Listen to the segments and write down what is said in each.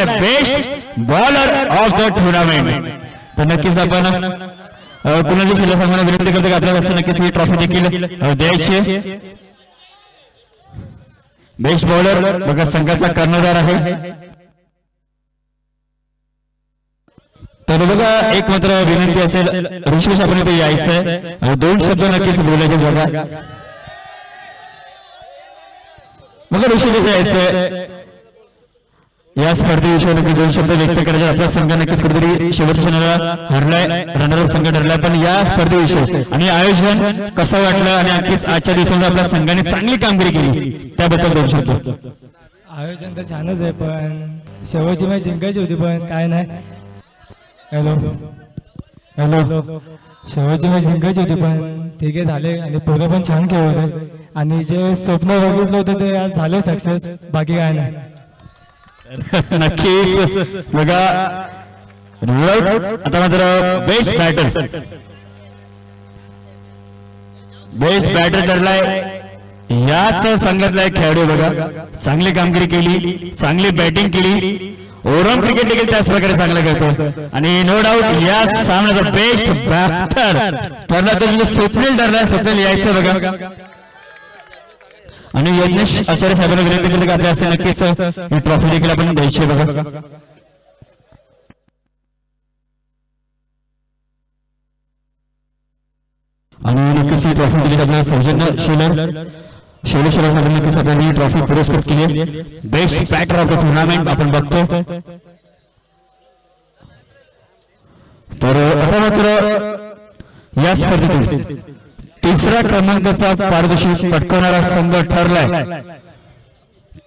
Best bowler of the tournament. तर नक्कीच आपण कुणाची शिल्लक सांगण्याला विनंती करतो की आपल्याला नक्कीच ही ट्रॉफी देखील द्यायची. बेस्ट बॉलर बघा संघाचा कर्णधार आहे. तर बघा एक मात्र विनंती असेल ऋषिकेश आपण इथे यायचंय, दोन शब्द नक्कीच बोलायचे बघा. बघा ऋषिकेश यायचंय या स्पर्धेविषयी नक्कीच दोन शब्द व्यक्त करायचे. आपला संघ नक्कीच कुठेतरी शेवटच्या क्षणाला हरलाय, रनरअप संघ ठरलाय, पण या स्पर्धेविषयी आणि आयोजन कसं वाटलं आणि नक्कीच आजच्या दिवसामध्ये आपल्या संघाने चांगली कामगिरी केली त्याबद्दल दोन शब्द. आयोजन तर छानच आहे, पण शेवटची मॅच जिंकायची होती पण काय नाही. हॅलो हॅलो शेवटची मॅच जिंकायची होती पण ठीक आहे झाले आणि पुढे पण छान खेळ होते आणि जे स्वप्न बघितलं होतं ते आज झालं सक्सेस, बाकी काय नाही. नक्कीच बघा आता मात्र बेस्ट बॅटर ठरलाय याच संघातला एक खेळाडू बघा. चांगली कामगिरी केली, चांगली बॅटिंग केली, ओव्हरऑल क्रिकेट देखील त्याच प्रकारे चांगलं करतो आणि नो डाऊट या सामन्याचा बेस्ट बॅटर ठरला तर स्वप्नील ठरलाय. स्वप्नील यायचं बघा आणि यज्ञेश आचार्य साहेबांना विनंती केली की आपल्या असते नक्कीच ही ट्रॉफी देखील आपण द्यायची बघा. आणि नक्कीच ही ट्रॉफी दिली आपल्याला सौजन्य शैलेश साहेबांनी नक्कीच आपल्याला ही ट्रॉफी पुरस्कृत केली. Best batter of the tournament आपण बघतो. तर आता मात्र या स्पर्धेतून तिसऱ्या क्रमांकाचा पारितोषिक पटकावणारा संघ ठरलाय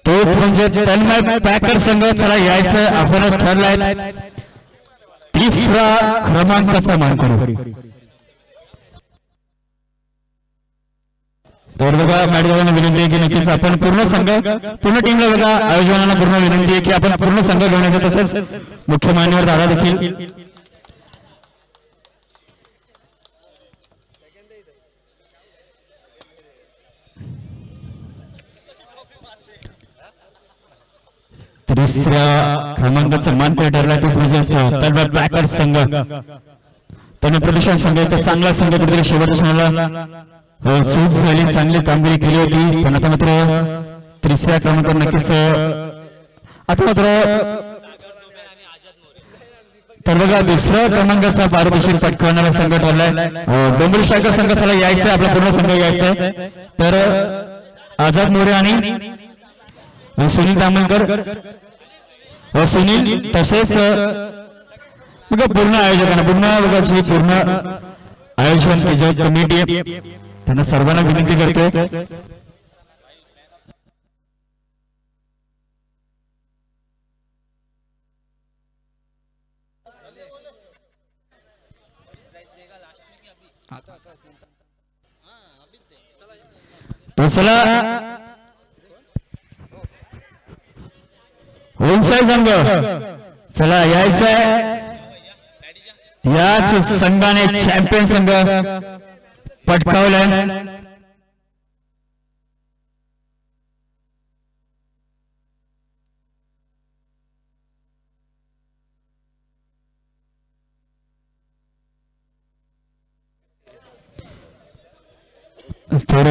तोच म्हणजे तन्मय पॅकर संघ. चला यायचं आपणच ठरलाय तिसरा क्रमांकाचा मानकरी. तर बघा मॅडम विनंती आहे की नक्कीच आपण पूर्ण संघ पूर्ण टीमला बघा आयोजकांना पूर्ण विनंती आहे की आपण पूर्ण संघ घेऊन येतो. तसंच मुख्य मान्यवर दादा देखील तिसऱ्या क्रमांकाचा मानकरी ठरला तोच म्हणजे पॅकर संघ. त्याने प्रदूषण संघ तर चांगला संघ कुठेतरी शेवटच्या क्षणाला सूट झाली, चांगली कामगिरी केली होती, पण आता मात्र तिसऱ्या क्रमांकावर नक्कीच आता मात्र तर बघा दुसऱ्या क्रमांकाचा पारितोषिक पटकावणारा संघ ठरलाय डोंबिवली स्ट्रायकर संघ. चला यायचंय आपला पूर्ण संघ यायचंय. तर आझाद मोरे आणि सुनील तामणकर सुनील तसेच बघा पूर्ण आयोजकांना पूर्ण आयोजन कमिटी त्यांना सर्वांना विनंती करतो चला ओमसाई संघ. चला यायचंय याच संघाने चॅम्पियन संघ पटकावलाय. तर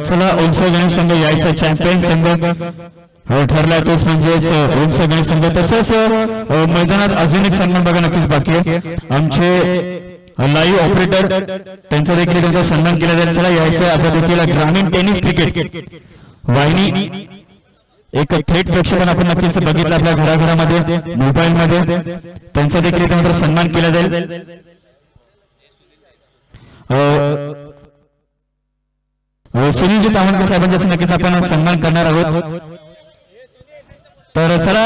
चला ओमसाई गणेश संघ यायचा चॅम्पियन संघ ठरलाय तोच म्हणजेच ओमसाई गणेश संघ. तसंच मैदानात अजून एक सन्मान बघा नक्कीच बाकी आहे. आमचे लाईव्ह ऑपरेटर त्यांचा देखील त्यांचा सन्मान केला जाईल. चला यायचं आपल्या देखील ग्रामीण टेनिस क्रिकेट वाहिनी एक थेट प्रेक्षकांना आपण नक्कीच बघितलं आपल्या घराघरामध्ये मोबाईल मध्ये त्यांचा देखील त्यांचा सन्मान केला जाईल. सुनीलजी तावणकर साहेबांचा नक्कीच आपण सन्मान करणार आहोत. तर चला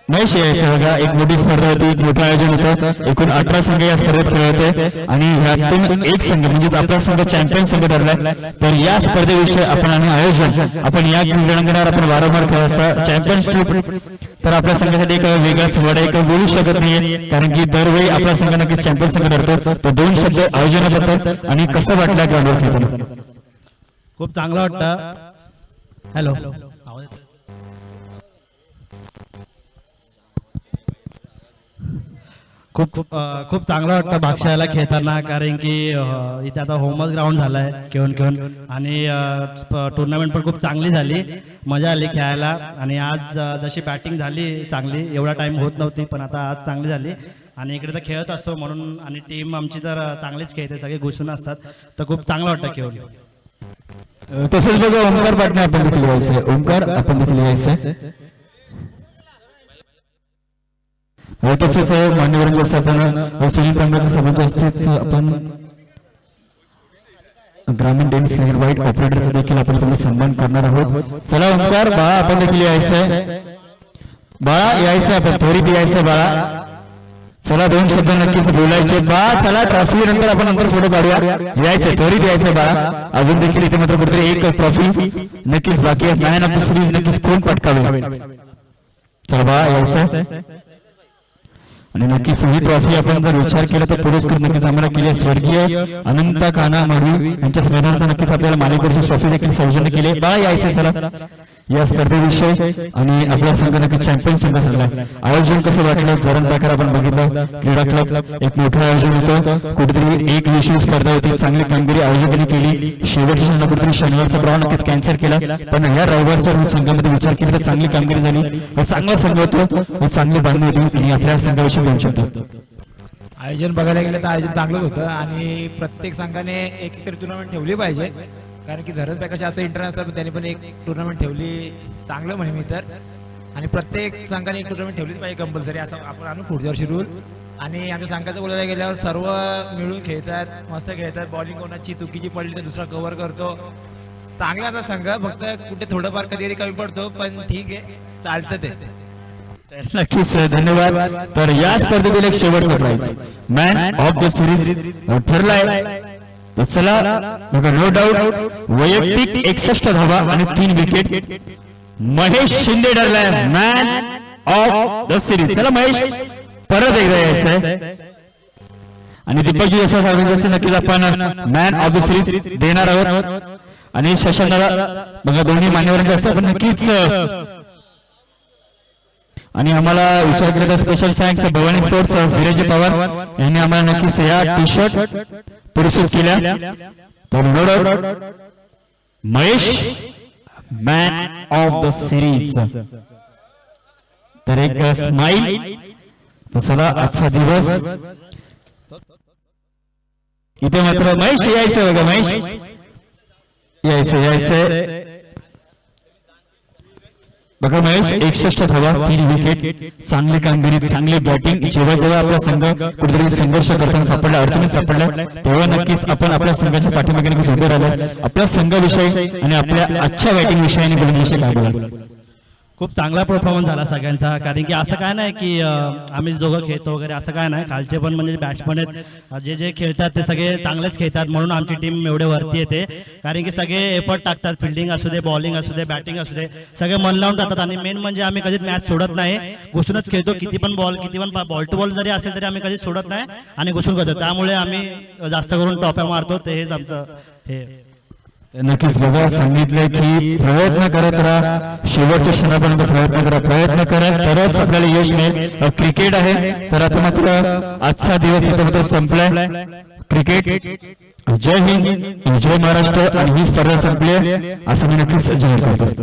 नाही यायचं बघा एक मोठी स्पर्धा होती, एक मोठं आयोजन होतं. एकूण 18 संघ या स्पर्धेत खेळले होते आणि ह्यातून एक संघ म्हणजेच आपला संघ चॅम्पियन संघ ठरलाय. तर या स्पर्धेविषयी आपण आणि आयोजन आपण या क्रीडांगणावर आपण वारंवार खेळत असता चॅम्पियनशिप. तर आपल्या संघासाठी एक वेगळाच वड एक बोलू शकत नाहीये कारण की दरवेळी आपला संघ नक्कीच चॅम्पियन संघ ठरतो. तर दोन शब्द आयोजनाबद्दल आणि कसं वाटलं ग्राउंडवर खेळताना? खूप चांगलं वाटतं. हॅलो खूप चांगलं वाटतं भागशाळेला खेळताना, कारण की इथे आता होमच ग्राउंड झालं आहे खेळून आणि टुर्नामेंट पण खूप चांगली झाली, मजा आली खेळायला. आणि आज जशी बॅटिंग झाली चांगली, एवढा टाईम होत नव्हती पण आता आज चांगली झाली. आणि इकडे तर खेळत असतो म्हणून, आणि टीम आमची जर चांगलीच खेळते, सगळे घुसून असतात, तर खूप चांगलं वाटतं खेळून. तसेच बघा ओंकार पाटणे आपण देखील यायचंय, ओंकार आपण देखील यायचंय. तसेच मान्यवरांच्या असताना सुनील तांबेकर साहेबांच्या हस्तेच आपण ग्रामीण डेन्स वाईट ऑपरेटरचा देखील आपण तुम्ही सन्मान करणार आहोत. चला ओंकार बाळा आपण देखील यायचंय, बाळा यायचंय, आपण त्वरित यायचंय बाळा. चला 2 शब्द नक्कीच बोलायचे बाळा. चला ट्रॉफी नंतर आपण नंतर फोटो काढूया, यायचंय त्वरित यायचंय बाळा. अजून देखील इथे मात्र कुठेतरी एक ट्रॉफी नक्कीच बाकी आहे, मॅन ऑफ द सिरीज नक्कीच कोण पटकावे. चला बाळा यायचंय. आणि नक्कीच ही ट्रॉफी आपण जर विचार केला तर पुरस्कृत नक्कीच आम्हाला केली स्वर्गीय अनंता कान्हा माडवी यांच्या स्मरणार्थ नक्कीच आपल्याला मालिकेची ट्रॉफी देखील सौजन्य केली. बाळा यायचे चला या स्पर्धेविषयी. आणि आपला संघ नक्की चॅम्पियन्स टीमला ठरला. आयोजन कसं वाटलं जरण प्रकार आपण बघितलं, क्रीडा क्लब एक मोठं आयोजन होतं, कुठेतरी एक विषयी स्पर्धा होती, चांगली कामगिरी आयोजकांनी केली. शेवटच्या क्षणाला कुठेतरी शनिवारचा ड्रॉ नक्कीच कॅन्सल केला, पण या रविवारच्या संघामध्ये विचार केला तर चांगली कामगिरी झाली, चांगला संघ होतो, चांगली बांधणी होती. आणि आपल्या संघाविषयी बोलू शकतो. आयोजन बघायला गेलं तर आयोजन चांगलं होतं आणि प्रत्येक संघाने एक तरी टुर्नामेंट ठेवली पाहिजे, कारण की धरण प्रकाश असं इंटरनॅशनल त्यांनी पण एक टुर्नामेंट ठेवली, चांगलं म्हणे मी तर. आणि प्रत्येक संघाने एक टुर्नामेंट ठेवलीच पाहिजे कंपल्सरी, असं आपण आणू पुढच्या वर्षी रूल. आणि आमच्या संघाचं बोलायला गेल्यावर सर्व मिळून खेळतात, मस्त खेळतात, बॉलिंग कोणाची चुकीची पडली तर दुसरा कव्हर करतो, चांगला आता संघ. फक्त कुठे थोडंफार कधी कमी पडतो, पण ठीक आहे, चालतं ते. नक्कीच धन्यवाद. तर या स्पर्धेतील एक शेवटचा prize man of the series ठरलाय. चला बघा, नो डाऊट वैयक्तिक 61 धावा आणि 3 विकेट महेश शिंदे ठरलाय मॅन ऑफ द सिरीज. चला महेश परत एकदा यायचंय. आणि दीपकजी असं सांगायचं नक्कीच आपण मॅन ऑफ द सिरीज देणार आहोत. आणि शशांकला बघा दोन्ही मान्यवरांचे असतात, पण नक्कीच. आणि आम्हाला विचार केला special thanks Bhavani sports Viraji Pawar यांनी आम्हाला नक्कीच या टी शर्ट पुरस्कृत केल्या. तर no doubt Mahesh man of the series. तर एक स्माइल. चला आजचा दिवस इथे मात्र महेश यायचं बघा, महेश यायचं बघा. महेश 61 धावा 3 विकेट, चांगली कामगिरी, चांगली बॅटिंग. जेव्हा जेव्हा आपला संघ कुठेतरी संघर्ष करताना सापडला, अडचणी सापडल्या, तेव्हा नक्कीच आपण आपल्या संघाच्या पाठीमागे नक्कीच उभे राहिलो. आपल्या संघाविषयी आणि आपल्या आजच्या बॅटिंग विषयी आणि बॉलिंगविषयी काय बोलाल? खूप चांगला परफॉर्मन्स झाला सगळ्यांचा, कारण की असं काय नाही की आम्हीच दोघं खेळतो वगैरे, असं काय नाही. खालचे पण म्हणजे बॅट्समन आहेत, जे जे खेळतात ते सगळे चांगलेच खेळतात, म्हणून आमची टीम एवढे वरती येते. कारण की सगळे एफर्ट टाकतात, फिल्डिंग असू दे, बॉलिंग असू दे, बॅटिंग असू दे, सगळे मन लावून टाकतात. आणि मेन म्हणजे आम्ही कधीच मॅच सोडत नाही, घुसूनच खेळतो. किती पण बॉल टू बॉल जरी असेल तरी आम्ही कधीच सोडत नाही आणि घुसून करतो. त्यामुळे आम्ही जास्त करून ट्रॉफ्या मारतो, ते हेच आमचं हे. नक्कीच बघा, सांगितलंय की प्रयत्न करत राहा, शेवटच्या क्षणापर्यंत प्रयत्न करा, तरच आपल्याला यश मिळेल. क्रिकेट आहे तर आता मात्र आजचा दिवस इथे मात्र संपलाय. क्रिकेट जय हिंद, जय महाराष्ट्र. आणि ही स्पर्धा संपली असं मी नक्कीच जाहीर करतो.